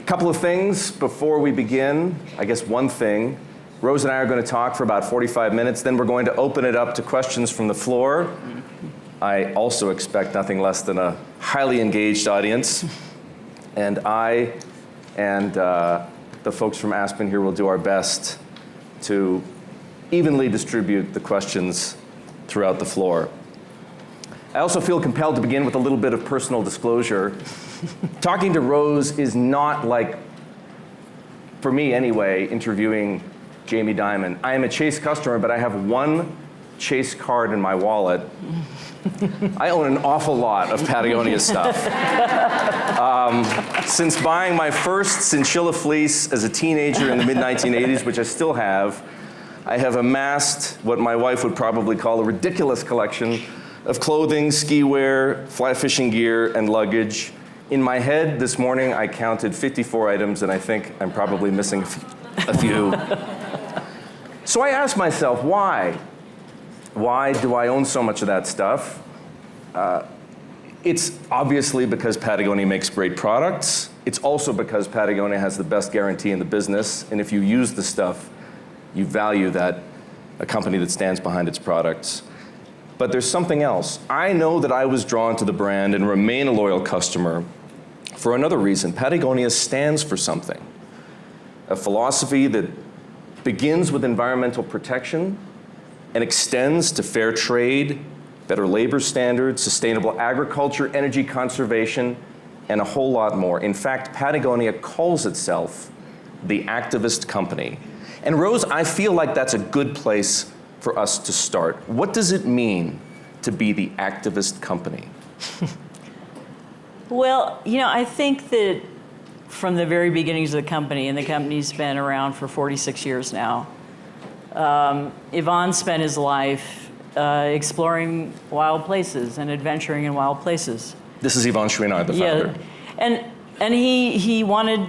Couple of things before we begin. I guess one thing. Rose and I are going to talk for about 45 minutes, then we're going to open it up to questions from the floor. I also expect nothing less than a highly engaged audience. And I and the folks from Aspen here will do our best to evenly distribute the questions throughout the floor. I also feel compelled to begin with a little bit of personal disclosure. Talking to Rose is not like, for me anyway, interviewing Jamie Dimon. I am a Chase customer, but I have one Chase card in my wallet. I own an awful lot of Patagonia stuff. Since buying my first chinchilla fleece as a teenager in the mid-1980s, which I still have, I have amassed what my wife would probably call a ridiculous collection of clothing, ski wear, fly fishing gear, and luggage. In my head this morning, I counted 54 items, and I think I'm probably missing a few. So I asked myself, why? Why do I own so much of that stuff? It's obviously because Patagonia makes great products. It's also because Patagonia has the best guarantee in the business, and if you use the stuff, you value that a company that stands behind its products. But there's something else. I know that I was drawn to the brand and remain a loyal customer for another reason. Patagonia stands for something. A philosophy that begins with environmental protection and extends to fair trade, better labor standards, sustainable agriculture, energy conservation, and a whole lot more. In fact, Patagonia calls itself the activist company. And Rose, I feel like that's a good place for us to start. What does it mean to be the activist company? Well, I think that from the very beginnings of the company, and the company's been around for 46 years now, Yvon spent his life exploring wild places and adventuring in wild places. This is Yvon Chouinard, the founder. Yeah, and he wanted,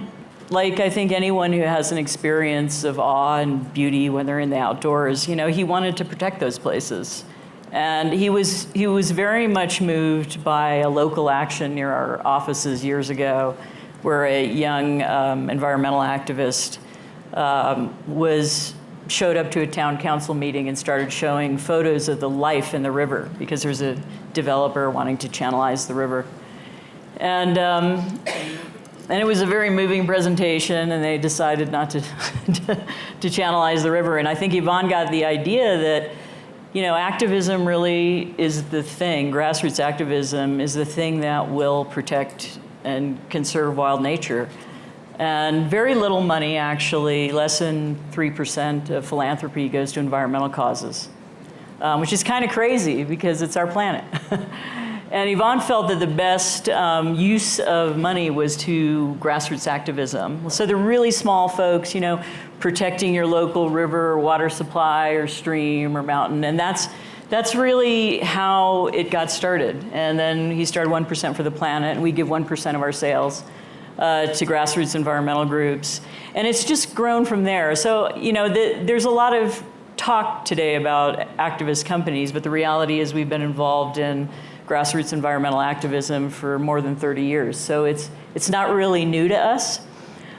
like I think anyone who has an experience of awe and beauty when they're in the outdoors, he wanted to protect those places. And he was very much moved by a local action near our offices years ago, where a young environmental activist showed up to a town council meeting and started showing photos of the life in the river, because there's a developer wanting to channelize the river. And it was a very moving presentation, and they decided not to channelize the river. And I think Yvon got the idea that, activism really is the thing. Grassroots activism is the thing that will protect and conserve wild nature. And very little money, actually, less than 3% of philanthropy goes to environmental causes, which is kind of crazy because it's our planet. And Yvon felt that the best use of money was to grassroots activism. So the really small folks, protecting your local river or water supply or stream or mountain, and that's really how it got started. And then he started 1% for the planet, and we give 1% of our sales to grassroots environmental groups. And it's just grown from there. So, there's a lot of talk today about activist companies, but the reality is we've been involved in grassroots environmental activism for more than 30 years. So it's not really new to us.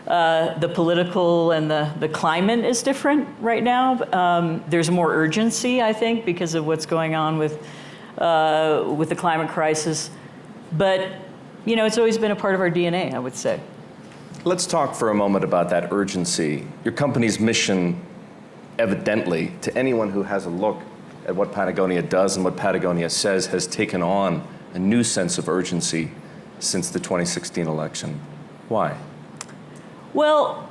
The political and the climate is different right now. There's more urgency, I think, because of what's going on with the climate crisis. But, it's always been a part of our DNA, I would say. Let's talk for a moment about that urgency. Your company's mission, evidently, to anyone who has a look at what Patagonia does and what Patagonia says, has taken on a new sense of urgency since the 2016 election. Why? Well,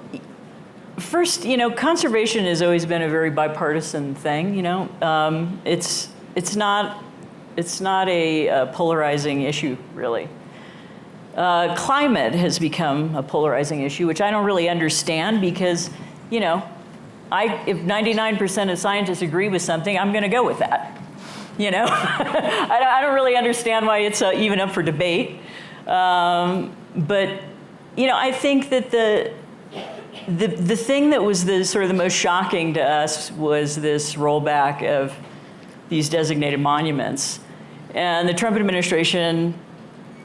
first, conservation has always been a very bipartisan thing. It's not a polarizing issue, really. Climate has become a polarizing issue, which I don't really understand because, if 99% of scientists agree with something, I'm going to go with that. I don't really understand why it's even up for debate. But I think that the thing that was the sort of the most shocking to us was this rollback of these designated monuments, and the Trump administration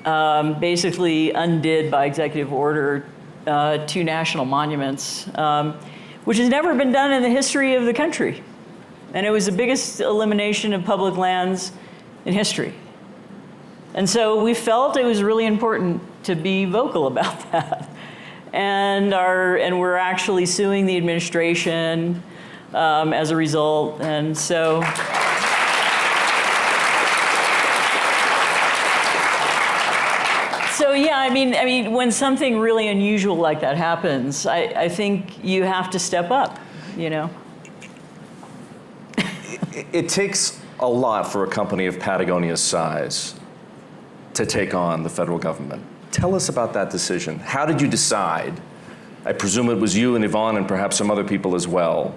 basically undid by executive order two national monuments, which has never been done in the history of the country. And it was the biggest elimination of public lands in history. And so we felt it was really important to be vocal about that. And we're actually suing the administration as a result. And so, yeah, I mean, when something really unusual like that happens, I think you have to step up, you know. It takes a lot for a company of Patagonia's size to take on the federal government. Tell us about that decision. How did you decide, I presume it was you and Yvonne and perhaps some other people as well,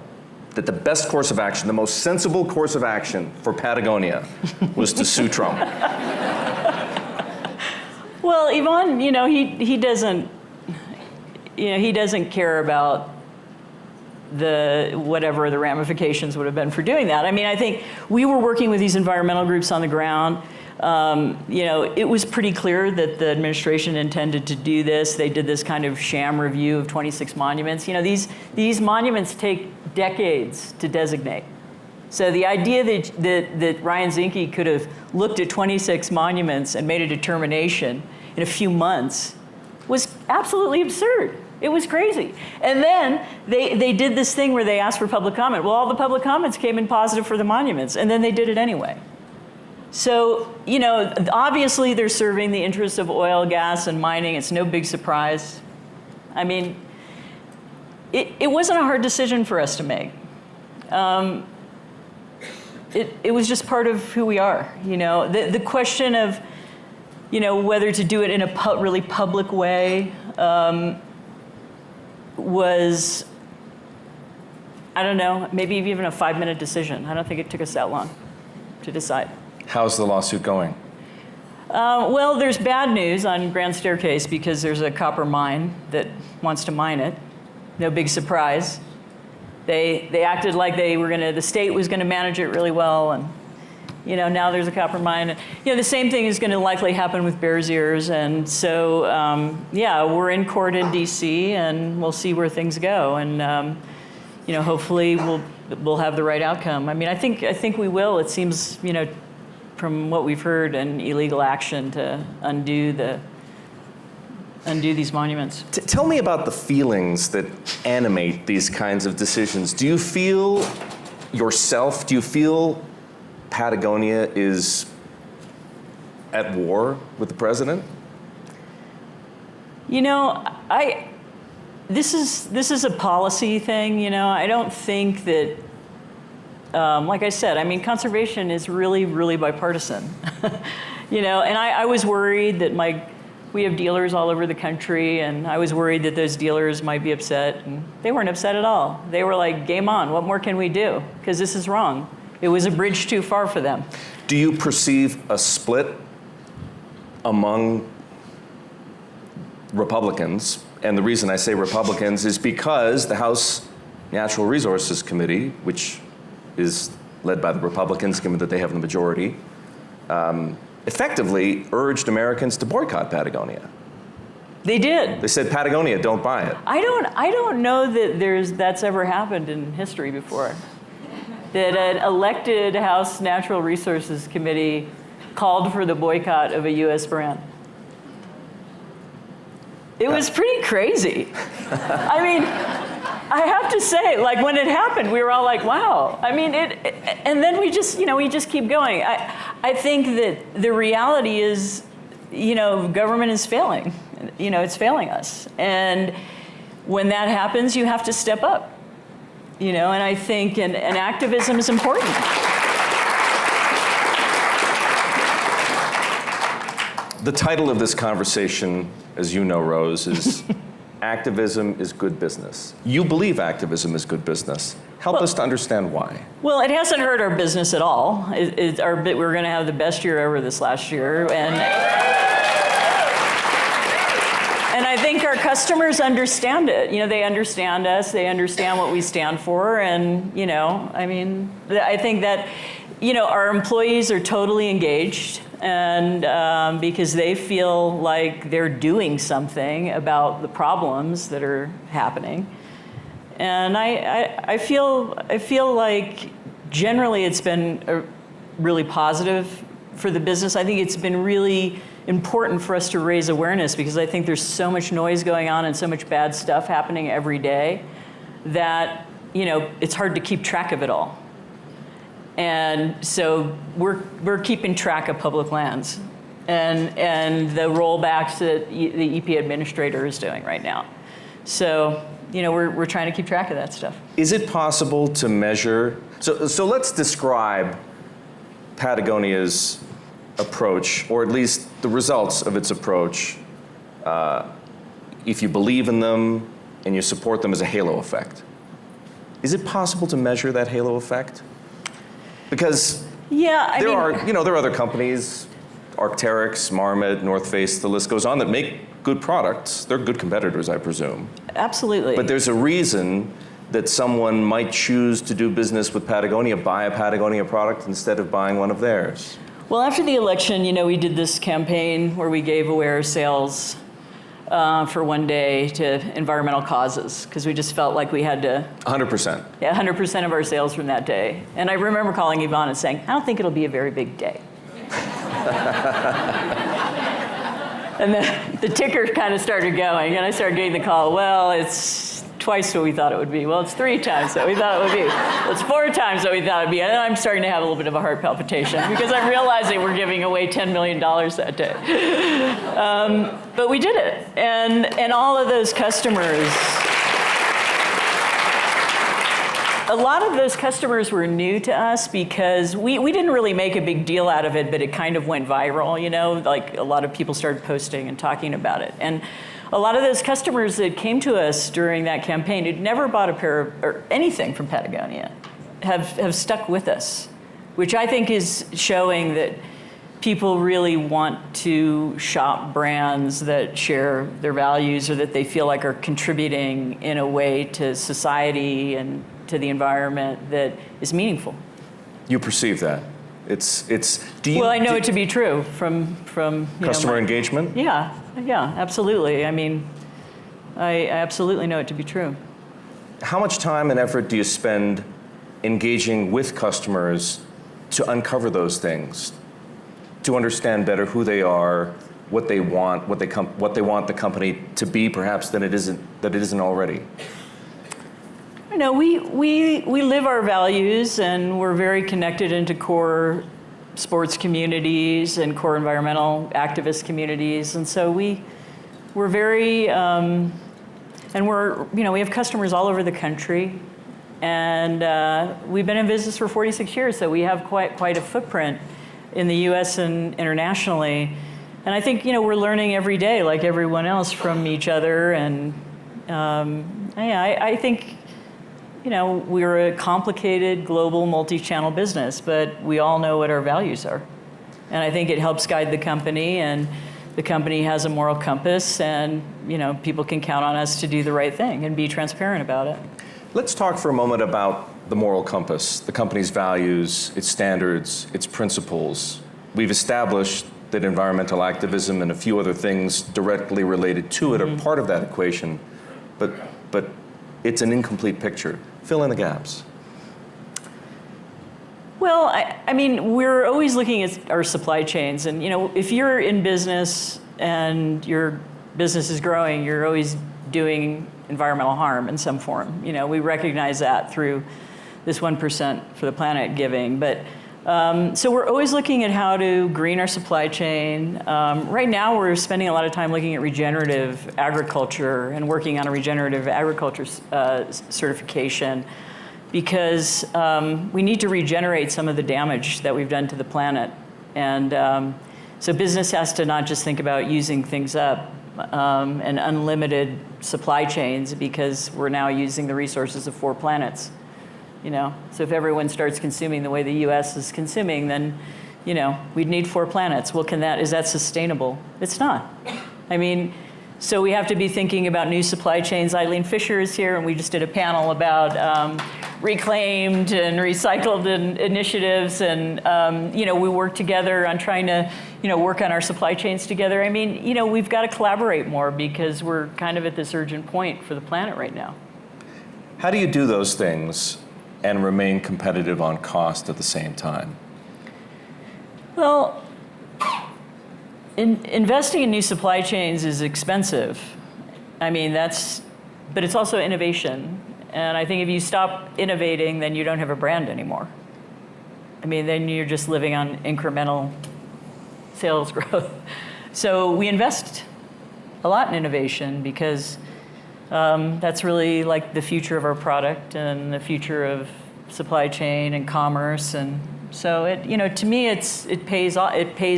that the best course of action, the most sensible course of action for Patagonia was to sue Trump? Well, Yvonne, you know, he doesn't care about whatever the ramifications would have been for doing that. I mean, I think we were working with these environmental groups on the ground. You know, it was pretty clear that the administration intended to do this. They did this kind of sham review of 26 monuments. You know, these monuments take decades to designate. So the idea that Ryan Zinke could have looked at 26 monuments and made a determination in a few months was absolutely absurd. It was crazy. And then they did this thing where they asked for public comment. Well, all the public comments came in positive for the monuments, and then they did it anyway. So, you know, obviously they're serving the interests of oil, gas, and mining. It's no big surprise. I mean, it wasn't a hard decision for us to make. It was just part of who we are, you know. The question of, you know, whether to do it in a really public way was, I don't know, maybe even a 5-minute decision. I don't think it took us that long to decide. How's the lawsuit going? Well, there's bad news on Grand Staircase because there's a copper mine that wants to mine it. No big surprise. They acted like the state was gonna manage it really well, and you know, now there's a copper mine. You know, the same thing is gonna likely happen with Bears Ears, and so yeah, we're in court in DC, and we'll see where things go, and you know, hopefully we'll have the right outcome. I mean, I think we will. It seems, you know, from what we've heard, an illegal action to undo these monuments. Tell me about the feelings that animate these kinds of decisions. Do you feel yourself, do you feel Patagonia is at war with the president? You know, this is a policy thing, you know. I don't think that, like I said, I mean, conservation is really, really bipartisan. You know, and I was worried that we have dealers all over the country, and I was worried that those dealers might be upset, and they weren't upset at all. They were like, game on, what more can we do? Because this is wrong. It was a bridge too far for them. Do you perceive a split among Republicans? And the reason I say Republicans is because the House Natural Resources Committee, which is led by the Republicans, given that they have the majority, effectively urged Americans to boycott Patagonia. They did. They said, Patagonia, don't buy it. I don't know that that's ever happened in history before. That an elected House Natural Resources Committee called for the boycott of a U.S. brand. It was pretty crazy. I mean, I have to say, like, when it happened, we were all like, wow. I mean, and then we just keep going. I think that the reality is, you know, government is failing. You know, it's failing us. And when that happens, you have to step up. You know, and I think and activism is important. The title of this conversation, as you know, Rose, is Activism is Good Business. You believe activism is good business. Help us to understand why. Well, it hasn't hurt our business at all. We're going to have the best year ever this last year. And I think our customers understand it. You know, they understand us. They understand what we stand for. And, you know, I mean, I think that, you know, our employees are totally engaged. and because they feel like they're doing something about the problems that are happening. And I feel like generally it's been really positive for the business. I think it's been really important for us to raise awareness because I think there's so much noise going on and so much bad stuff happening every day that, it's hard to keep track of it all. And so we're keeping track of public lands and the rollbacks that the EP administrator is doing right now. So, we're trying to keep track of that stuff. Is it possible to measure? So let's describe Patagonia's approach, or at least the results of its approach, if you believe in them and you support them, as a halo effect. Is it possible to measure that halo effect? Because there are other companies, Arc'teryx, Marmot, North Face, the list goes on, that make good products. They're good competitors, I presume. Absolutely. But there's a reason that someone might choose to do business with Patagonia, buy a Patagonia product instead of buying one of theirs. Well, after the election, we did this campaign where we gave away our sales for one day to environmental causes because we just felt like we had to. 100%. Yeah, 100% of our sales from that day. And I remember calling Yvonne and saying, I don't think it'll be a very big day. And the ticker kind of started going, and I started getting the call, well, it's twice what we thought it would be. Well, it's 3 times what we thought it would be. Well, it's 4 times what we thought it would be. And I'm starting to have a little bit of a heart palpitation because I'm realizing we're giving away $10 million that day. But we did it. And all of those customers, a lot of those customers were new to us because we didn't really make a big deal out of it, but it kind of went viral, like a lot of people started posting and talking about it. And a lot of those customers that came to us during that campaign who'd never bought a pair of, or anything from Patagonia have stuck with us, which I think is showing that people really want to shop brands that share their values or that they feel like are contributing in a way to society and to the environment that is meaningful. You perceive that? Well, I know it to be true from customer engagement? Yeah, absolutely. I mean, I absolutely know it to be true. How much time and effort do you spend engaging with customers to uncover those things, to understand better who they are, what they want, what they want the company to be, perhaps that it isn't already? We live our values, and we're very connected into core sports communities and core environmental activist communities, and so we're very and we have customers all over the country, and we've been in business for 46 years, so we have quite a footprint in the U.S. and internationally, and I think we're learning every day, like everyone else, from each other, and I think. We're a complicated, global, multi-channel business, but we all know what our values are. And I think it helps guide the company, and the company has a moral compass, and people can count on us to do the right thing and be transparent about it. Let's talk for a moment about the moral compass, the company's values, its standards, its principles. We've established that environmental activism and a few other things directly related to it are part of that equation, but it's an incomplete picture. Fill in the gaps. Well, I mean, we're always looking at our supply chains, and if you're in business and your business is growing, you're always doing environmental harm in some form. We recognize that through this 1% for the planet giving, but so we're always looking at how to green our supply chain. Right now, we're spending a lot of time looking at regenerative agriculture and working on a regenerative agriculture certification because we need to regenerate some of the damage that we've done to the planet. And so business has to not just think about using things up and unlimited supply chains because we're now using the resources of 4 planets. So if everyone starts consuming the way the U.S. is consuming, then, we'd need 4 planets. Well, is that sustainable? It's not. I mean, so we have to be thinking about new supply chains. Eileen Fisher is here, and we just did a panel about reclaimed and recycled initiatives, and we work together on trying to work on our supply chains together. I mean, we've got to collaborate more because we're kind of at this urgent point for the planet right now. How do you do those things and remain competitive on cost at the same time? Well, investing in new supply chains is expensive. I mean, but it's also innovation. And I think if you stop innovating, then you don't have a brand anymore. I mean, then you're just living on incremental sales growth. So we invest a lot in innovation because that's really like the future of our product and the future of supply chain and commerce. And so to me, it pays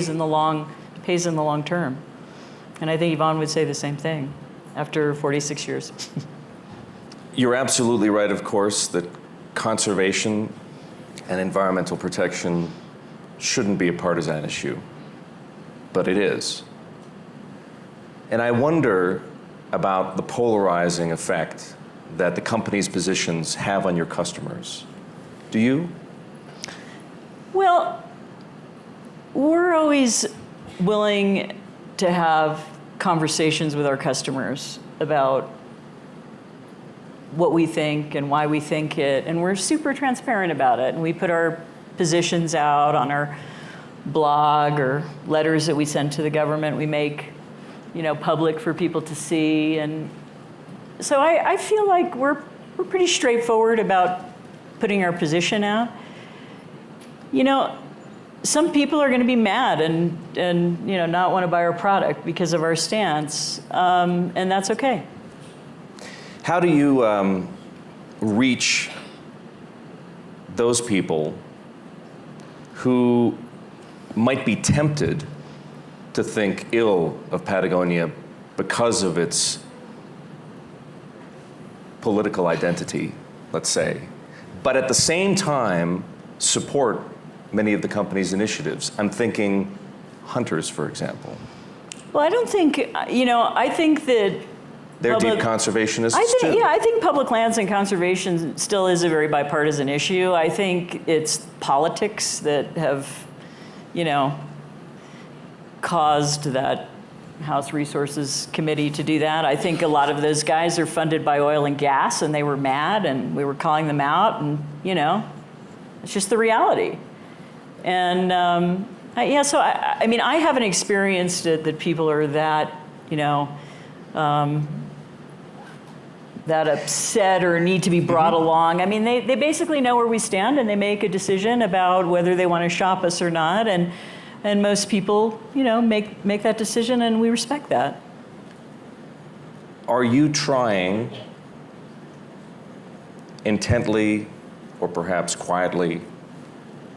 in the long term. And I think Yvonne would say the same thing after 46 years. You're absolutely right, of course, that conservation and environmental protection shouldn't be a partisan issue, but it is. And I wonder about the polarizing effect that the company's positions have on your customers. Do you? Well, we're always willing to have conversations with our customers about what we think and why we think it, and we're super transparent about it. And we put our positions out on our blog or letters that we send to the government. We make, public for people to see. And so I feel like we're pretty straightforward about putting our position out. Some people are going to be mad and not want to buy our product because of our stance, and that's okay. How do you reach those people who might be tempted to think ill of Patagonia because of its political identity, let's say, but at the same time support many of the company's initiatives? I'm thinking hunters, for example. Well, I don't think, I think that they're deep conservationists too. Yeah, I think public lands and conservation still is a very bipartisan issue. I think it's politics that have, caused that House Resources Committee to do that. I think a lot of those guys are funded by oil and gas, and they were mad, and we were calling them out, and it's just the reality. And so I haven't experienced it that people are that, that upset or need to be brought along. I mean, they basically know where we stand, and they make a decision about whether they want to shop us or not. And most people, make that decision, and we respect that. Are you trying intently or perhaps quietly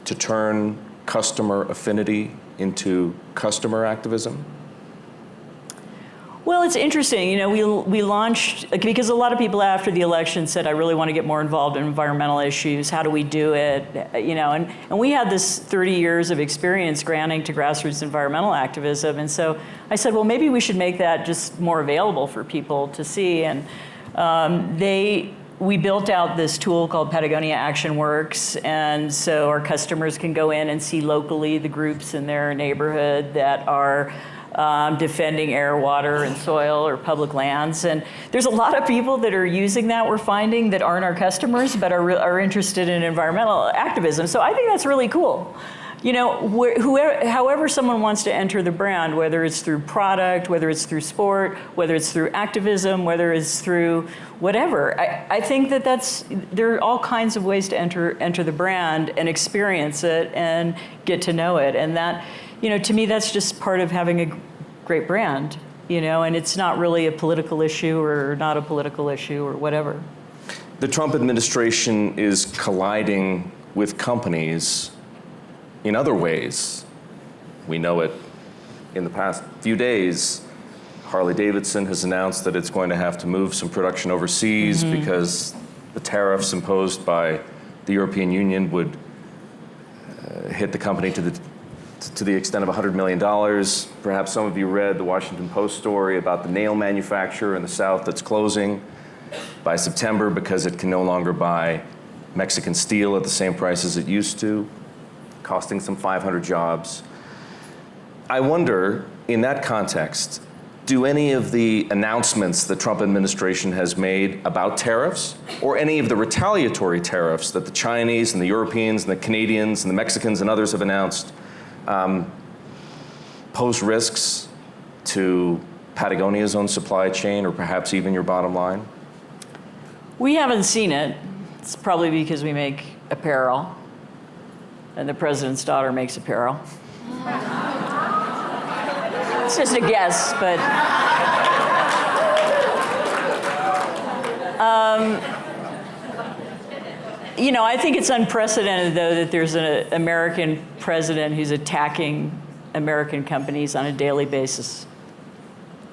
to turn customer affinity into customer activism? Well, it's interesting. We launched, because a lot of people after the election said, I really want to get more involved in environmental issues. How do we do it? And we had this 30 years of experience granting to grassroots environmental activism. And so I said, well, maybe we should make that just more available for people to see. And we built out this tool called Patagonia Action Works. And so our customers can go in and see locally the groups in their neighborhood that are defending air, water, and soil or public lands. And there's a lot of people that are using that, we're finding, that aren't our customers, but are interested in environmental activism. So I think that's really cool. However someone wants to enter the brand, whether it's through product, whether it's through sport, whether it's through activism, whether it's through whatever, I think there are all kinds of ways to enter the brand and experience it and get to know it. And that, to me, that's just part of having a great brand, and it's not really a political issue or not a political issue or whatever. The Trump administration is colliding with companies in other ways. We know it in the past few days. Harley-Davidson has announced that it's going to have to move some production overseas because the tariffs imposed by the European Union would hit the company to the extent of $100 million. Perhaps some of you read the Washington Post story about the nail manufacturer in the South that's closing by September because it can no longer buy Mexican steel at the same price as it used to, costing some 500 jobs. I wonder, in that context, do any of the announcements the Trump administration has made about tariffs, or any of the retaliatory tariffs that the Chinese and the Europeans and the Canadians and the Mexicans and others have announced, pose risks to Patagonia's own supply chain, or perhaps even your bottom line? We haven't seen it. It's probably because we make apparel, and the president's daughter makes apparel. It's just a guess, but I think it's unprecedented, though, that there's an American president who's attacking American companies on a daily basis.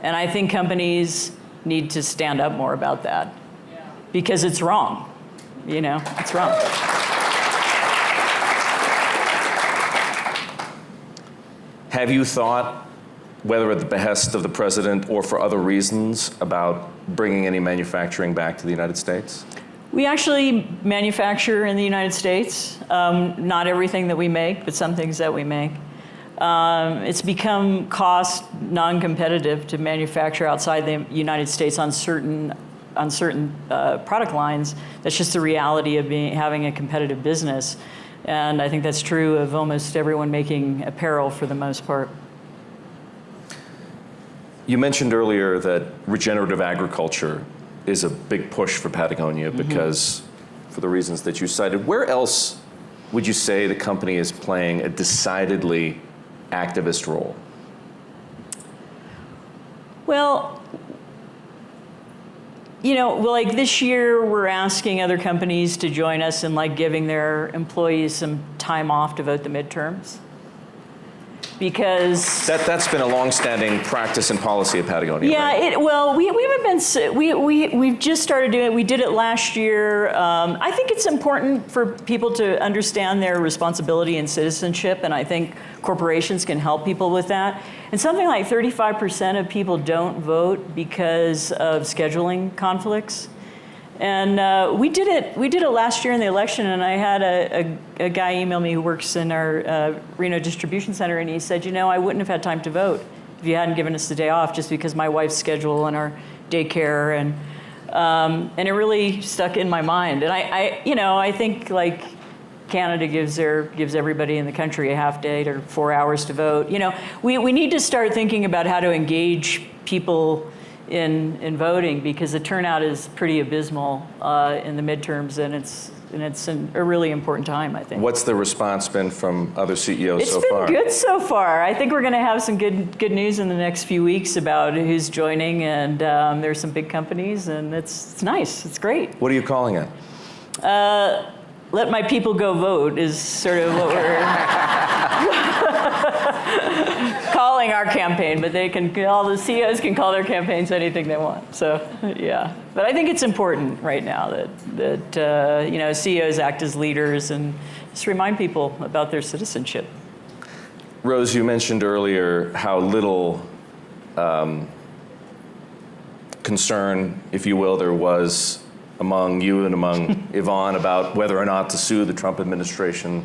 And I think companies need to stand up more about that, because it's wrong. It's wrong. Have you thought, whether at the behest of the president or for other reasons, about bringing any manufacturing back to the United States? We actually manufacture in the United States. Not everything that we make, but some things that we make. It's become cost non-competitive to manufacture outside the United States on certain product lines. That's just the reality of having a competitive business. And I think that's true of almost everyone making apparel for the most part. You mentioned earlier that regenerative agriculture is a big push for Patagonia because, for the reasons that you cited. Where else would you say the company is playing a decidedly activist role? Well, like this year, we're asking other companies to join us in giving their employees some time off to vote the midterms. Because that's been a long-standing practice and policy at Patagonia. Yeah, right? We haven't been. We've just started doing it. We did it last year. I think it's important for people to understand their responsibility and citizenship, and I think corporations can help people with that. And something like 35% of people don't vote because of scheduling conflicts. And we did it last year in the election, and I had a guy email me who works in our Reno distribution center, and he said, I wouldn't have had time to vote if you hadn't given us the day off, just because my wife's schedule and our daycare, and it really stuck in my mind. And I think Canada gives everybody in the country a half day or 4 hours to vote. We need to start thinking about how to engage people in voting, because the turnout is pretty abysmal in the midterms, and it's a really important time, I think. What's the response been from other CEOs so far? It's been good so far. I think we're going to have some good news in the next few weeks about who's joining, and there's some big companies, and it's nice. It's great. What are you calling it? Let my people go vote is sort of what we're calling our campaign, but all the CEOs can call their campaigns anything they want. So, yeah. But I think it's important right now that CEOs act as leaders and just remind people about their citizenship. Rose, you mentioned earlier how little concern, if you will, there was among you and among Yvonne about whether or not to sue the Trump administration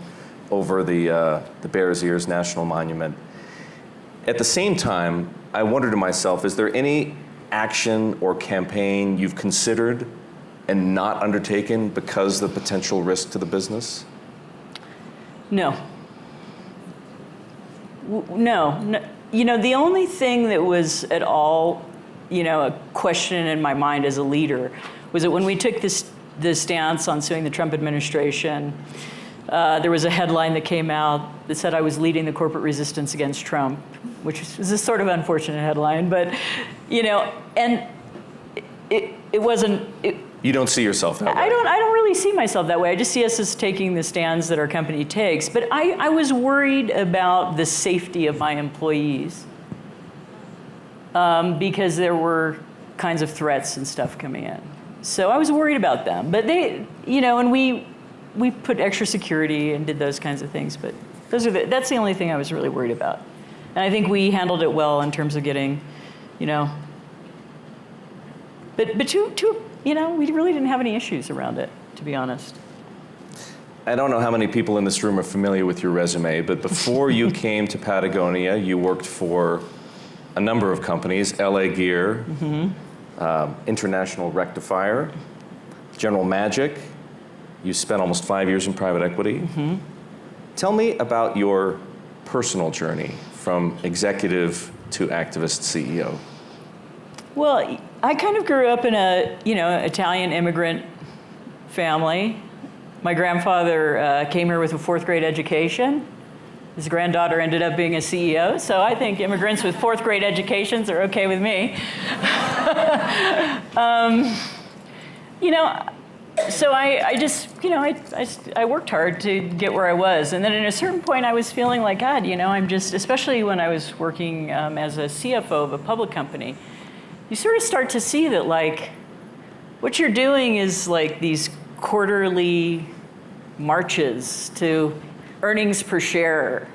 over the Bears Ears National Monument. At the same time, I wonder to myself, is there any action or campaign you've considered and not undertaken because of the potential risk to the business? No. No. The only thing that was at all, a question in my mind as a leader was that when we took this stance on suing the Trump administration, there was a headline that came out that said I was leading the corporate resistance against Trump, which is a sort of unfortunate headline, but, and it wasn't. You don't see yourself that way? I don't really see myself that way. I just see us as taking the stands that our company takes. But I was worried about the safety of my employees because there were kinds of threats and stuff coming in. So I was worried about them. But they, and we put extra security and did those kinds of things. But that's the only thing I was really worried about. And I think we handled it well in terms of getting, But we really didn't have any issues around it, to be honest. I don't know how many people in this room are familiar with your resume, but before you came to Patagonia, you worked for a number of companies, LA Gear, International Rectifier, General Magic. You spent almost 5 years in private equity. Tell me about your personal journey from executive to activist CEO. Well, I kind of grew up in a, Italian immigrant family. My grandfather came here with a 4th grade education. His granddaughter ended up being a CEO, so I think immigrants with 4th grade educations are okay with me. So I just, I worked hard to get where I was. And then at a certain point I was feeling like, God, I'm just, especially when I was working as a CFO of a public company, you sort of start to see that like, what you're doing is like these quarterly marches to earnings per share.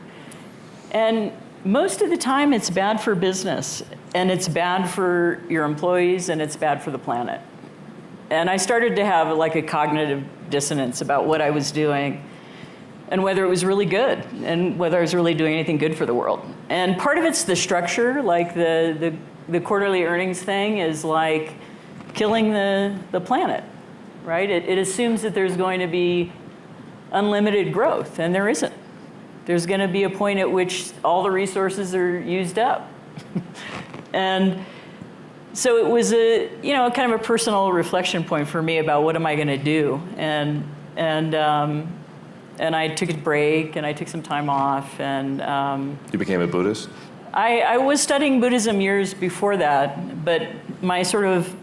And most of the time it's bad for business, and it's bad for your employees, and it's bad for the planet. And I started to have like a cognitive dissonance about what I was doing and whether it was really good and whether I was really doing anything good for the world. And part of it's the structure, like the quarterly earnings thing is like killing the planet, right? It assumes that there's going to be unlimited growth, and there isn't. There's going to be a point at which all the resources are used up. And so it was a, kind of a personal reflection point for me about what am I going to do, and I took a break and I took some time off, and You became a Buddhist? I was studying Buddhism years before that, but my sort of,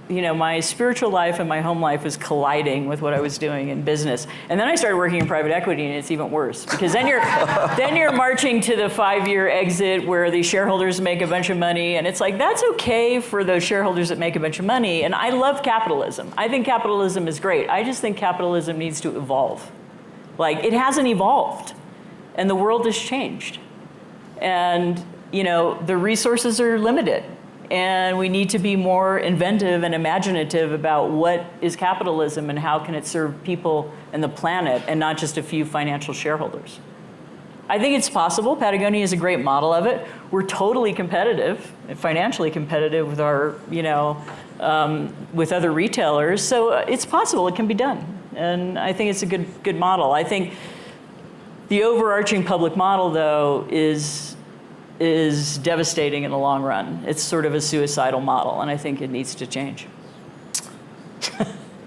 my spiritual life and my home life was colliding with what I was doing in business. And then I started working in private equity, and it's even worse, because then you're marching to the 5-year exit where the shareholders make a bunch of money, and it's like, that's okay for those shareholders that make a bunch of money. And I love capitalism. I think capitalism is great. I just think capitalism needs to evolve. Like, it hasn't evolved, and the world has changed. And, the resources are limited. And we need to be more inventive and imaginative about what is capitalism and how can it serve people and the planet and not just a few financial shareholders. I think it's possible. Patagonia is a great model of it. We're totally competitive, financially competitive with our, with other retailers. So it's possible, it can be done. And I think it's a good model. I think the overarching public model, though, is devastating in the long run. It's sort of a suicidal model, and I think it needs to change.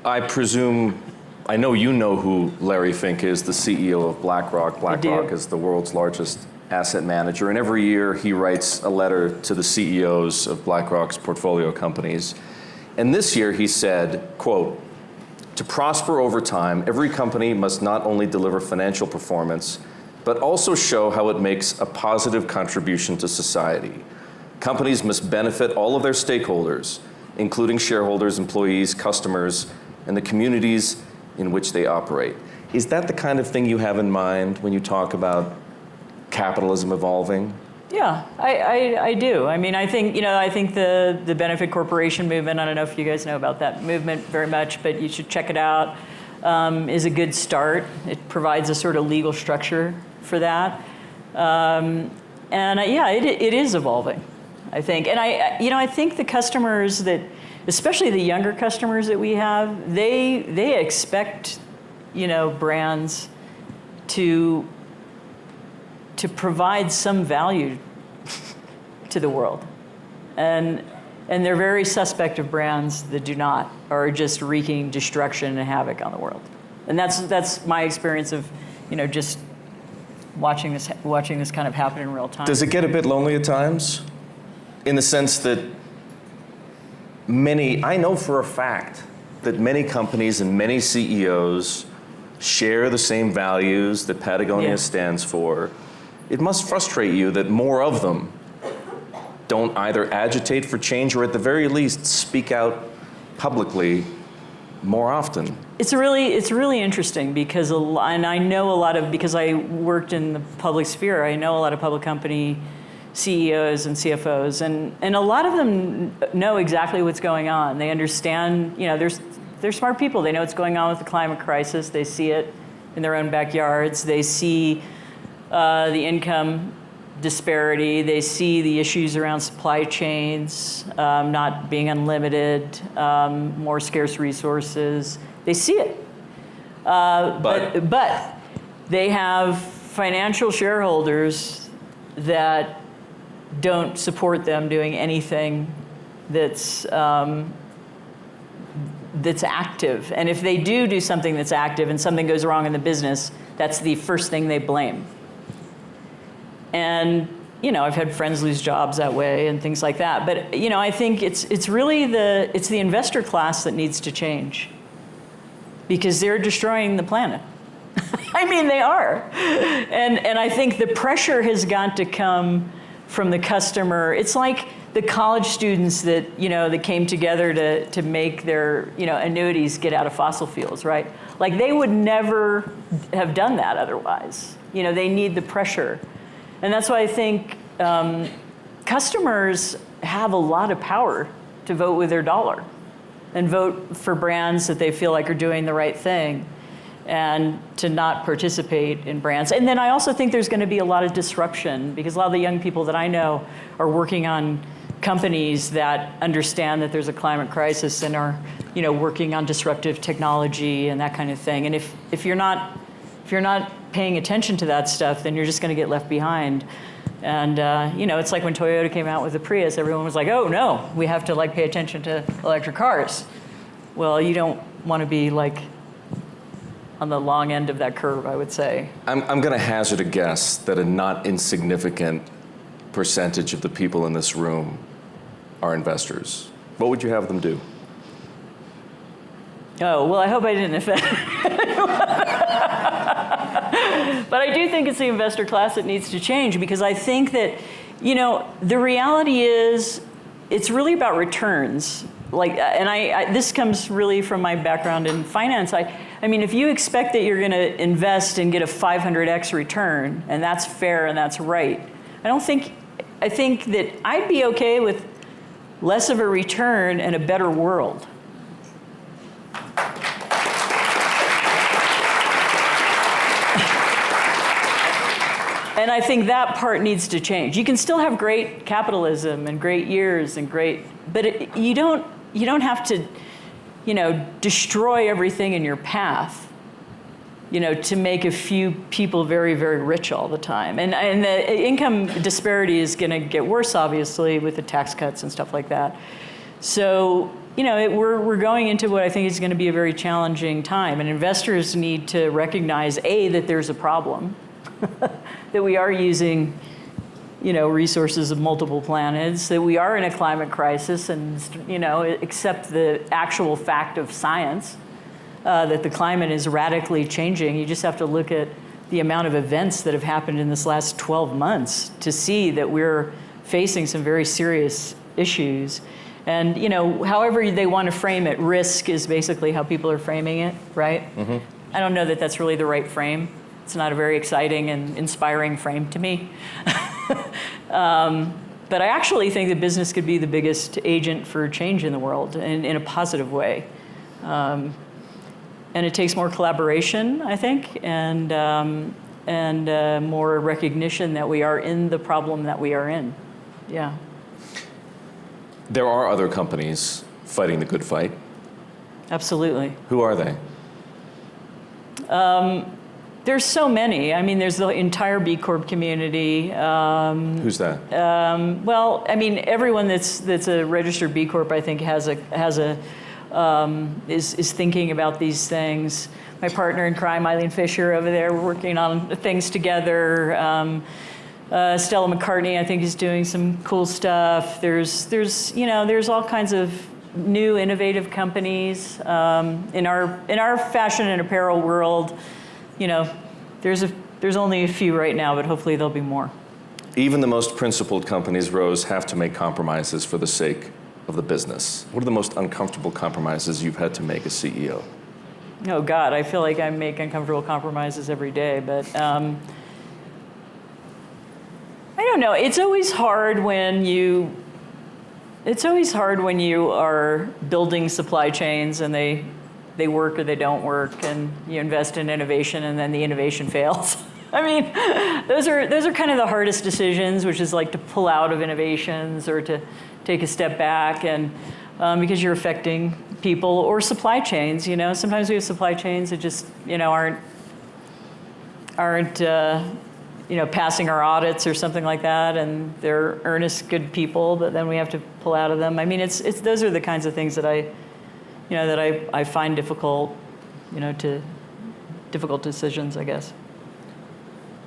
I presume, I know you know who Larry Fink is, the CEO of BlackRock. BlackRock is the world's largest asset manager, and every year he writes a letter to the CEOs of BlackRock's portfolio companies. And this year he said, quote, "To prosper over time, every company must not only deliver financial performance, but also show how it makes a positive contribution to society. Companies must benefit all of their stakeholders, including shareholders, employees, customers, and the communities in which they operate." Is that the kind of thing you have in mind when you talk about capitalism evolving? Yeah, I do. I mean, I think the benefit corporation movement, I don't know if you guys know about that movement very much, but you should check it out, is a good start. It provides a sort of legal structure for that. It is evolving, I think. And I think the customers that, especially the younger customers that we have, they expect, brands to provide some value to the world. And they're very suspect of brands that do not, or are just wreaking destruction and havoc on the world. And that's my experience of, just watching this kind of happen in real time. Does it get a bit lonely at times? In the sense that I know for a fact that many companies and many CEOs share the same values that Patagonia stands for. It must frustrate you that more of them don't either agitate for change or at the very least speak out publicly more often. It's really interesting because, and I know a lot of, because I worked in the public sphere, I know a lot of public company CEOs and CFOs, and a lot of them know exactly what's going on. They understand, they're smart people. They know what's going on with the climate crisis. They see it. in their own backyards. They see the income disparity. They see the issues around supply chains, not being unlimited, more scarce resources. They see it. But they have financial shareholders that don't support them doing anything that's active. And if they do something that's active and something goes wrong in the business, that's the first thing they blame. And, you know, I've had friends lose jobs that way and things like that. But, you know, I think it's really the investor class that needs to change, because they're destroying the planet. I mean, they are. And I think the pressure has got to come from the customer. It's like the college students that, you know, that came together to make their, you know, annuities get out of fossil fuels, right? Like, they would never have done that otherwise. You know, they need the pressure. And that's why I think customers have a lot of power to vote with their dollar and vote for brands that they feel like are doing the right thing, and to not participate in brands. And then I also think there's going to be a lot of disruption, because a lot of the young people that I know are working on companies that understand that there's a climate crisis and are, you know, working on disruptive technology and that kind of thing. And if you're not paying attention to that stuff, then you're just going to get left behind. And you know, it's like when Toyota came out with the Prius, everyone was like, "Oh no, we have to like pay attention to electric cars." Well, you don't want to be like on the long end of that curve, I would say. I'm going to hazard a guess that a not insignificant percentage of the people in this room are investors. What would you have them do? Oh, well, I hope I didn't offend anyone. But I do think it's the investor class that needs to change, because I think that, you know, the reality is it's really about returns. Like, and this comes really from my background in finance. I mean, if you expect that you're going to invest and get a 500x return, and that's fair and that's right, I think that I'd be okay with less of a return and a better world. And I think that part needs to change. You can still have great capitalism and great years and great, but you don't have to, you know, destroy everything in your path, you know, to make a few people very, very rich all the time. And the income disparity is going to get worse, obviously, with the tax cuts and stuff like that. So, you know, we're going into what I think is going to be a very challenging time. And investors need to recognize, A, that there's a problem, that we are using, you know, resources of multiple planets, that we are in a climate crisis, and, you know, accept the actual fact of science, that the climate is radically changing. You just have to look at the amount of events that have happened in this last 12 months to see that we're facing some very serious issues. And, you know, however they want to frame it, risk is basically how people are framing it, right? Mm-hmm. I don't know that that's really the right frame. It's not a very exciting and inspiring frame to me. But I actually think that business could be the biggest agent for change in the world, in a positive way. And it takes more collaboration, I think, and more recognition that we are in the problem that we are in. Yeah. There are other companies fighting the good fight. Absolutely. Who are they? There's so many. I mean, there's the entire B Corp community. Who's that? Well, I mean, everyone that's a registered B Corp, I think, is thinking about these things. My partner in crime, Eileen Fisher, over there, we're working on things together. Stella McCartney, I think, is doing some cool stuff. There's all kinds of new innovative companies in our fashion and apparel world. You know, there's only a few right now, but hopefully there'll be more. Even the most principled companies, Rose, have to make compromises for the sake of the business. What are the most uncomfortable compromises you've had to make as CEO? Oh God, I feel like I make uncomfortable compromises every day, but I don't know. It's always hard when you are building supply chains and they they work or they don't work, and you invest in innovation and then the innovation fails. I mean, those are kind of the hardest decisions, which is like to pull out of innovations or to take a step back, and because you're affecting people or supply chains. Sometimes we have supply chains that just aren't passing our audits or something like that, and they're earnest, good people, but then we have to pull out of them. I mean, it's those are the kinds of things that I find difficult, difficult decisions, I guess.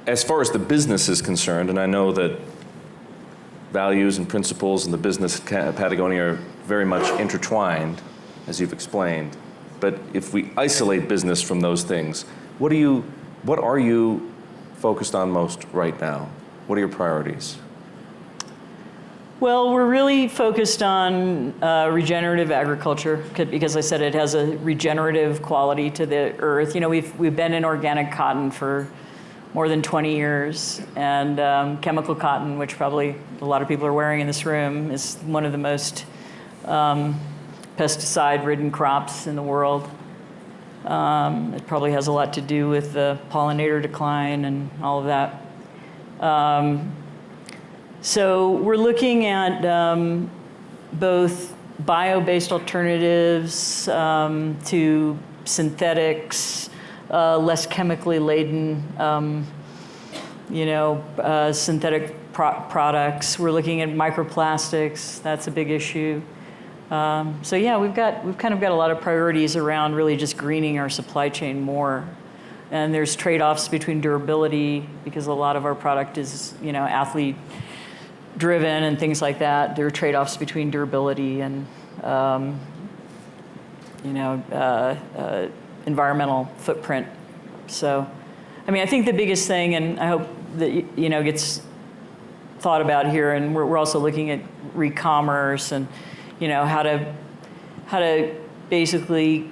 As far as the business is concerned, and I know that values and principles and the business at Patagonia are very much intertwined, as you've explained, but if we isolate business from those things, what are you focused on most right now? What are your priorities? Well, we're really focused on regenerative agriculture because I said it has a regenerative quality to the earth. We've been in organic cotton for more than 20 years, and chemical cotton, which probably a lot of people are wearing in this room, is one of the most pesticide-ridden crops in the world. It probably has a lot to do with the pollinator decline and all of that. So we're looking at both bio-based alternatives to synthetics, less chemically laden, synthetic products. We're looking at microplastics. That's a big issue. So yeah, we've kind of got a lot of priorities around really just greening our supply chain more. And there's trade-offs between durability, because a lot of our product is, athlete driven and things like that. There are trade-offs between durability and, environmental footprint. So, I think the biggest thing, and I hope that, gets thought about here, and we're also looking at re-commerce and, how to basically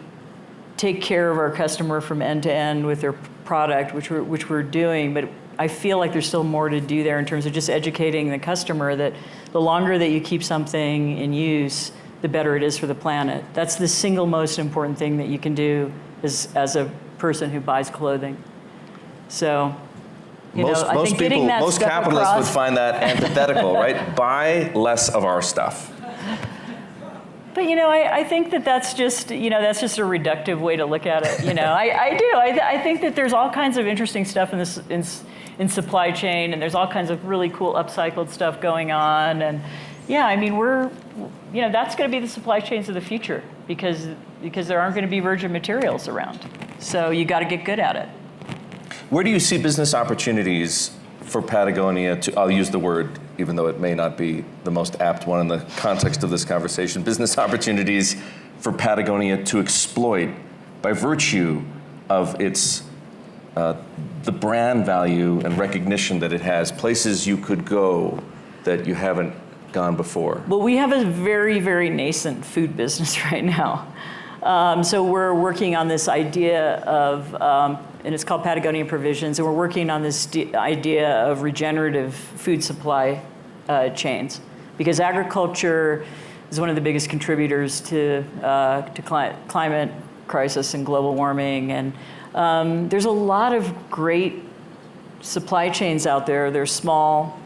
take care of our customer from end to end with their product, which we're doing, but I feel like there's still more to do there in terms of just educating the customer that the longer that you keep something in use, the better it is for the planet. That's the single most important thing that you can do as a person who buys clothing. So, most capitalists would find that antithetical, right? Buy less of our stuff. But I think that's just a reductive way to look at it. I do. I think that there's all kinds of interesting stuff in supply chain, and there's all kinds of really cool upcycled stuff going on, and yeah, we're that's going to be the supply chains of the future because there aren't going to be virgin materials around. So you got to get good at it. Where do you see business opportunities for Patagonia I'll use the word, even though it may not be the most apt one in the context of this conversation, business opportunities for Patagonia to exploit by virtue of its the brand value and recognition that it has, places you could go that you haven't gone before? Well, we have a very, very nascent food business right now. So we're working on this idea of, and it's called Patagonia Provisions, and we're working on this idea of regenerative food supply chains, because agriculture is one of the biggest contributors to climate crisis and global warming, and there's a lot of great supply chains out there. They're small,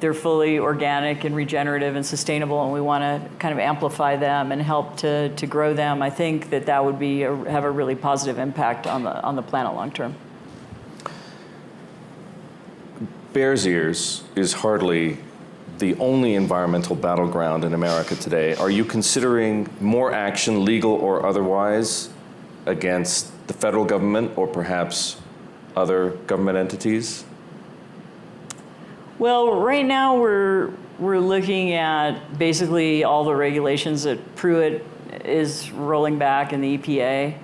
they're fully organic and regenerative and sustainable, and we want to kind of amplify them and help to grow them. I think that would have a really positive impact on the planet long term. Bears Ears is hardly the only environmental battleground in America today. Are you considering more action, legal or otherwise, against the federal government or perhaps other government entities? Well, right now we're looking at basically all the regulations that Pruitt is rolling back in the EPA,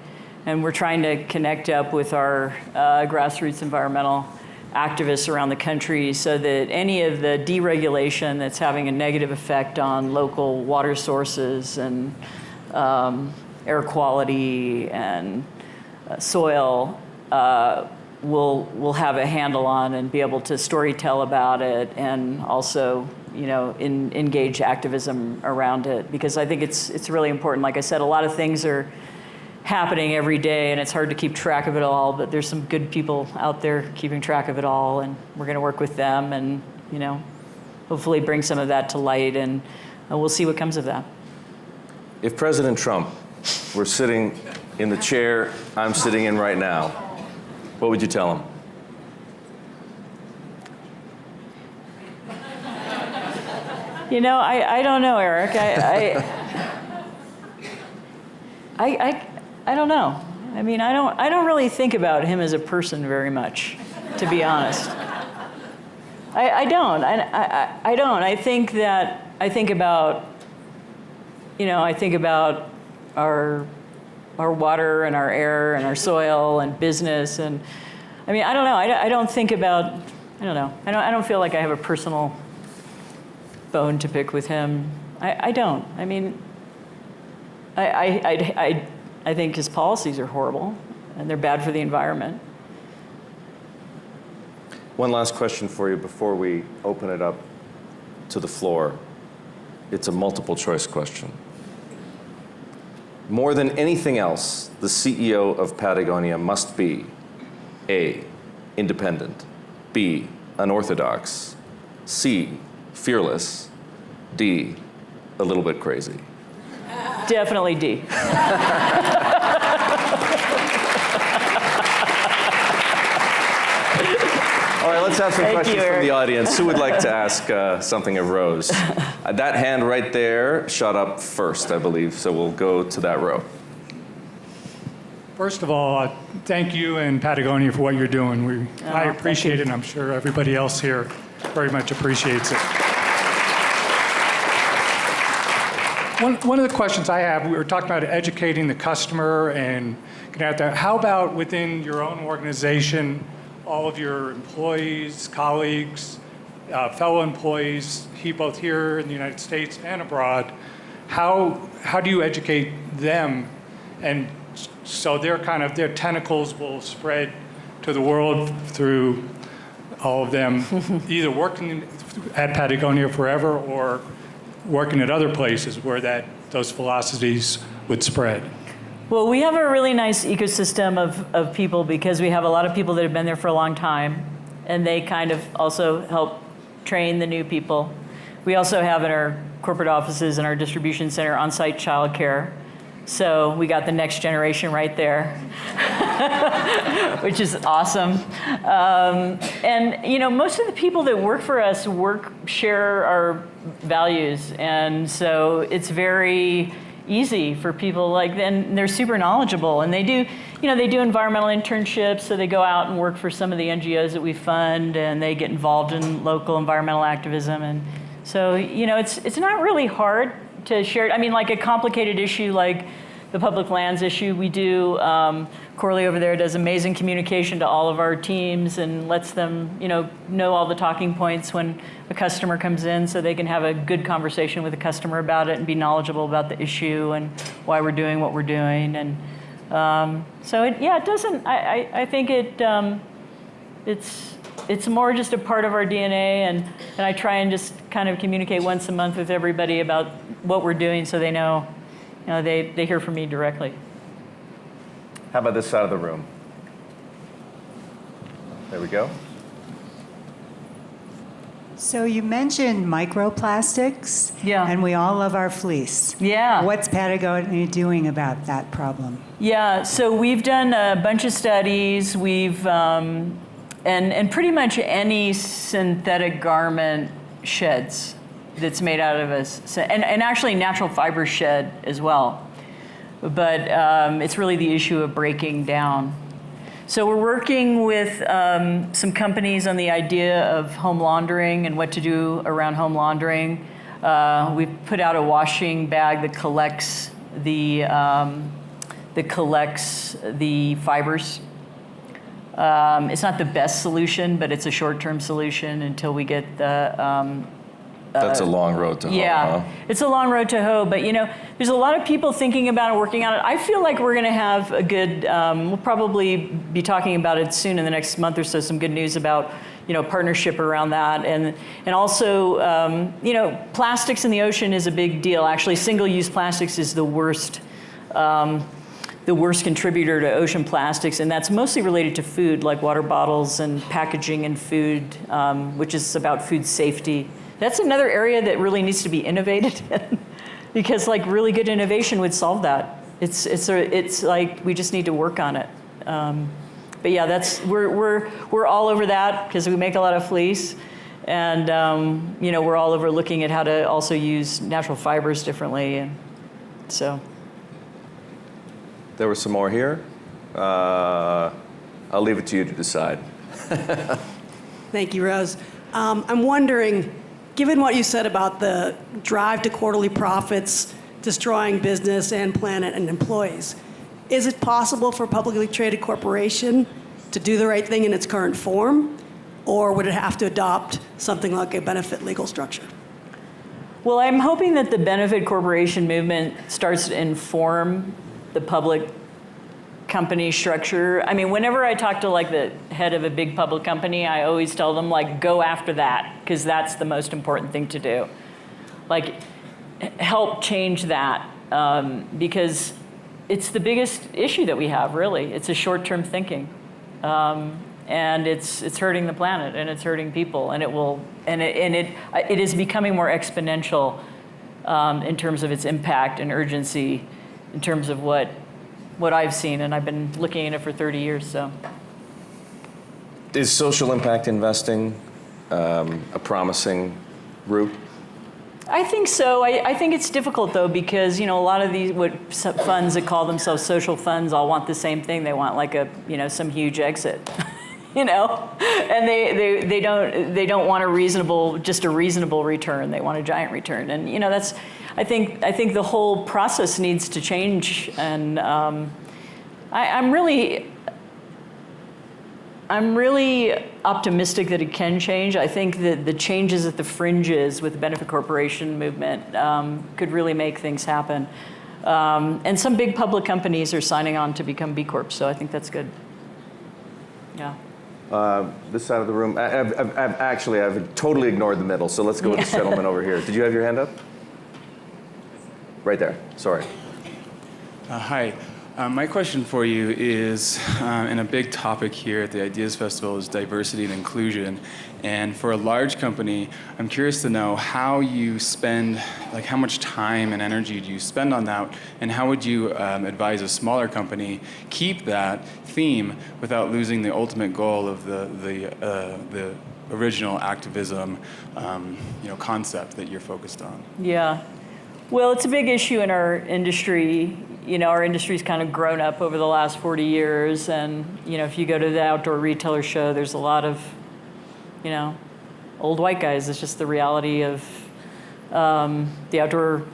and we're trying to connect up with our grassroots environmental activists around the country so that any of the deregulation that's having a negative effect on local water sources and air quality and soil we'll have a handle on and be able to storytell about it, and also engage activism around it, because I think it's really important. Like I said, a lot of things are happening every day, and it's hard to keep track of it all, but there's some good people out there keeping track of it all, and we're going to work with them and, hopefully bring some of that to light, and we'll see what comes of that. If President Trump were sitting in the chair I'm sitting in right now, what would you tell him? I don't know, Eric. I don't know. I mean, I don't really think about him as a person very much, to be honest. I don't. I think about our water and our air and our soil and business, and I mean, I don't know. I don't know. I don't feel like I have a personal bone to pick with him. I don't. I mean, I think his policies are horrible, and they're bad for the environment. One last question for you before we open it up to the floor. It's a multiple choice question. More than anything else, the CEO of Patagonia must be A, independent, B, unorthodox, C, fearless, D, a little bit crazy. Definitely D. All right, let's have some Thank questions you, from Erik. the audience. Who would like to ask something of Rose? That hand right there shot up first, I believe, so we'll go to that row. First of all, thank you and Patagonia for what you're doing. I appreciate it, and I'm sure everybody else here very much appreciates it. One of the questions I have, we were talking about educating the customer and getting out there. How about within your own organization, all of your employees, colleagues, fellow employees, both here in the United States and abroad, how do you educate them, and so their tentacles will spread to the world through all of them either working at Patagonia forever or working at other places where those philosophies would spread? Well, we have a really nice ecosystem of people, because we have a lot of people that have been there for a long time, and they kind of also help train the new people. We also have in our corporate offices and our distribution center on-site childcare. So we got the next generation right there, which is awesome. And most of the people that work for us share our values, and so it's very easy for people, and they're super knowledgeable, and they do environmental internships, so they go out and work for some of the NGOs that we fund, and they get involved in local environmental activism, and so it's not really hard to share. I mean, like a complicated issue like the public lands issue, we do. Corley over there does amazing communication to all of our teams and lets them, know all the talking points when a customer comes in, so they can have a good conversation with the customer about it and be knowledgeable about the issue and why we're doing what we're doing. And so it doesn't. I think it's more just a part of our DNA, and I try and just kind of communicate once a month with everybody about what we're doing, so they know, they hear from me directly. How about this side of the room? There we go. So you mentioned microplastics, and we all love our fleece. Yeah. What's Patagonia doing about that problem? Yeah, so we've done a bunch of studies. We've and pretty much any synthetic garment sheds that's made out of and actually natural fiber shed as well. But it's really the issue of breaking down. So we're working with some companies on the idea of home laundering and what to do around home laundering. We've put out a washing bag that collects the fibers. It's not the best solution, but it's a short-term solution until we get the That's a long road to hoe. Yeah, huh? It's a long road to hoe, but there's a lot of people thinking about it, working on it. I feel like we're going to have a good, we'll probably be talking about it soon in the next month or so, some good news about, partnership around that. And also, plastics in the ocean is a big deal. Actually, single-use plastics is the worst contributor to ocean plastics, and that's mostly related to food, like water bottles and packaging and food, which is about food safety. That's another area that really needs to be innovated in, because like really good innovation would solve that. It's like we just need to work on it. But yeah, we're all over that because we make a lot of fleece, and we're all over looking at how to also use natural fibers differently, and so. There were some more here. I'll leave it to you to decide. Thank you, Rose. I'm wondering, given what you said about the drive to quarterly profits, destroying business and planet and employees, is it possible for a publicly traded corporation to do the right thing in its current form, or would it have to adopt something like a benefit legal structure? Well, I'm hoping that the benefit corporation movement starts to inform the public company structure. I mean, whenever I talk to like the head of a big public company, I always tell them like, go after that, because that's the most important thing to do. Like, help change that, because it's the biggest issue that we have, really. It's a short-term thinking. And it's hurting the planet, and it's hurting people, and it is becoming more exponential in terms of its impact and urgency, in terms of what I've seen, and I've been looking at it for 30 years. So, is social impact investing a promising route? I think so. I think it's difficult though, because a lot of these funds that call themselves social funds all want the same thing. They want like some huge exit, and they don't want a reasonable return. They want a giant return, and that's. I think the whole process needs to change, and I'm really optimistic that it can change. I think that the changes at the fringes with the benefit corporation movement could really make things happen. And some big public companies are signing on to become B Corps, so I think that's good. Yeah. This side of the room, I've totally ignored the middle, so let's go with this gentleman over here. Did you have your hand up? Right there, sorry. Hi. My question for you is, and a big topic here at the Ideas Festival is diversity and inclusion. And for a large company, I'm curious to know how you spend, like how much time and energy do you spend on that, and how would you advise a smaller company keep that theme without losing the ultimate goal of the original activism, concept that you're focused on? Yeah. Well, it's a big issue in our industry. Our industry's kind of grown up over the last 40 years, and if you go to the outdoor retailer show, there's a lot of, old white guys. It's just the reality of the outdoor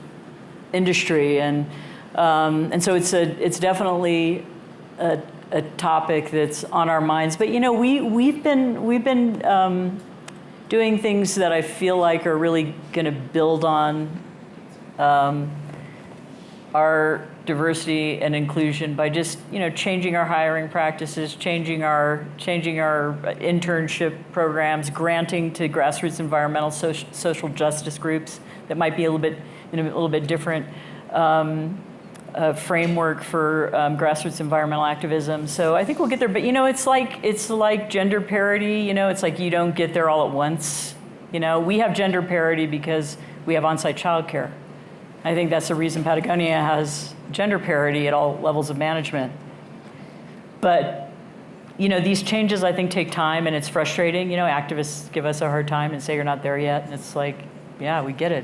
industry, and so it's definitely a topic that's on our minds. But we've been doing things that I feel like are really going to build on our diversity and inclusion by just changing our hiring practices, changing our internship programs, granting to grassroots environmental social justice groups that might be a little bit different framework for grassroots environmental activism. So I think we'll get there. But it's like gender parity. It's like you don't get there all at once. We have gender parity because we have on-site childcare. I think that's the reason Patagonia has gender parity at all levels of management. But, these changes I think take time, and it's frustrating. Activists give us a hard time and say you're not there yet. And it's like, yeah, we get it,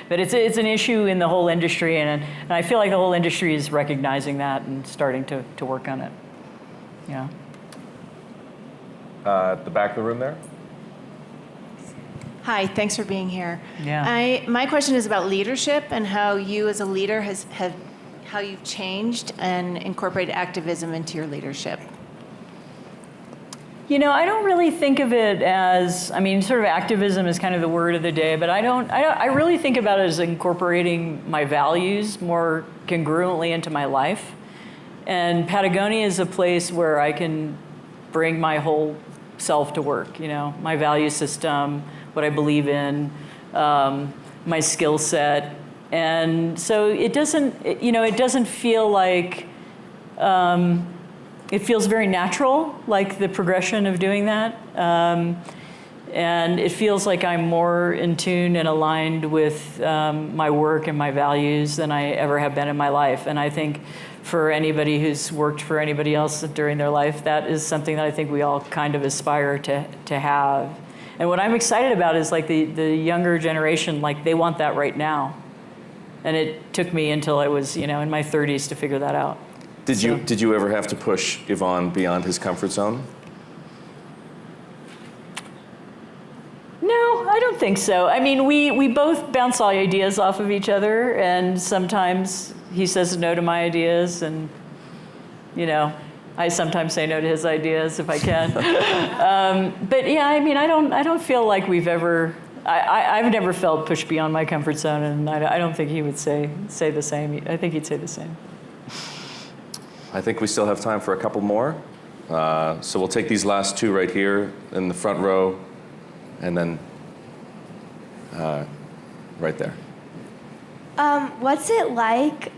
But it's an issue in the whole industry, and I feel like the whole industry is recognizing that and starting to work on it. Yeah. At the back of the room there. Hi, thanks for being here. Yeah. My question is about leadership and how you as a leader how you've changed and incorporated activism into your leadership. I don't really think of it as, sort of activism is kind of the word of the day, but I really think about it as incorporating my values more congruently into my life. And Patagonia is a place where I can bring my whole self to work, my value system, what I believe in, my skill set. And so it doesn't feel like, it feels very natural, like the progression of doing that. And it feels like I'm more in tune and aligned with my work and my values than I ever have been in my life. And I think for anybody who's worked for anybody else during their life, that is something that I think we all kind of aspire to have. And what I'm excited about is like the younger generation, like they want that right now. And it took me until I was, in my 30s to figure that out. Did you ever have to push Yvon beyond his comfort zone? No, I don't think so. I mean, we both bounce all ideas off of each other, and sometimes he says no to my ideas, and I sometimes say no to his ideas if I can. But yeah, I mean, I don't feel like we've ever. I've never felt pushed beyond my comfort zone, and I don't think he would say the same. I think he'd say the same. I think we still have time for a couple more. So we'll take these last two right here in the front row, and then right there. What's it like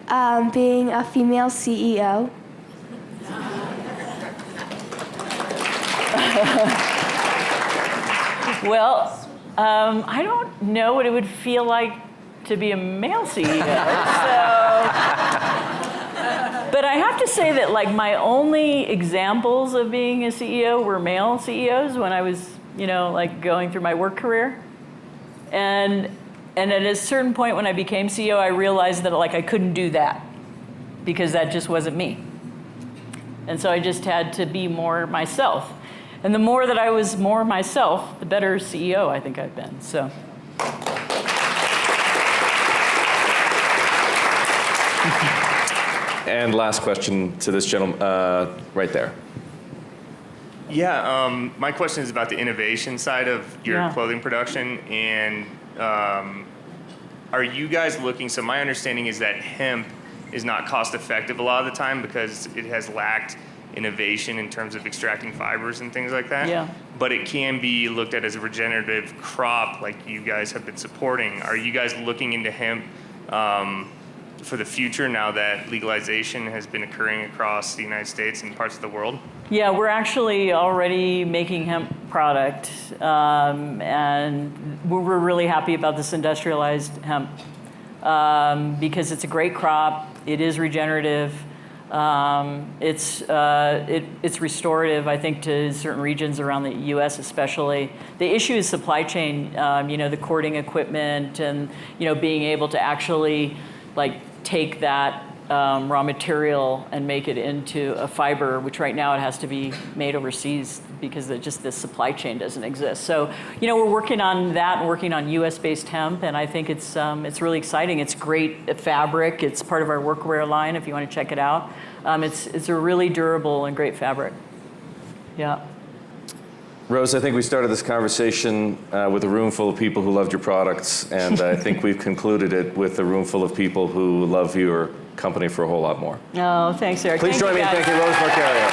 being a female CEO? Well, I don't know what it would feel like to be a male CEO. But I have to say that like my only examples of being a CEO were male CEOs when I was, like going through my work career. And at a certain point when I became CEO, I realized that like I couldn't do that because that just wasn't me. And so I just had to be more myself. And the more that I was more myself, the better CEO I think I've been. So. And last question to this gentleman, right there. Yeah, my question is about the innovation side of your clothing production. And are you guys looking, so my understanding is that hemp is not cost effective a lot of the time because it has lacked innovation in terms of extracting fibers and things like that. Yeah. But it can be looked at as a regenerative crop like you guys have been supporting. Are you guys looking into hemp for the future now that legalization has been occurring across the United States and parts of the world? Yeah, we're actually already making hemp product, and we're really happy about this industrialized hemp because it's a great crop. It is regenerative. It's restorative, I think, to certain regions around the U.S. especially. The issue is supply chain. The cording equipment, and being able to actually like take that raw material and make it into a fiber, which right now it has to be made overseas because the supply chain doesn't exist. So, we're working on that and working on U.S.-based hemp, and I think it's really exciting. It's great fabric. It's part of our workwear line if you want to check it out. It's a really durable and great fabric. Yeah. Rose, I think we started this conversation with a room full of people who loved your products, and I think we've concluded it with a room full of people who love your company for a whole lot more. Oh, thanks, Erik. Please join me in thanking Rose Marcario.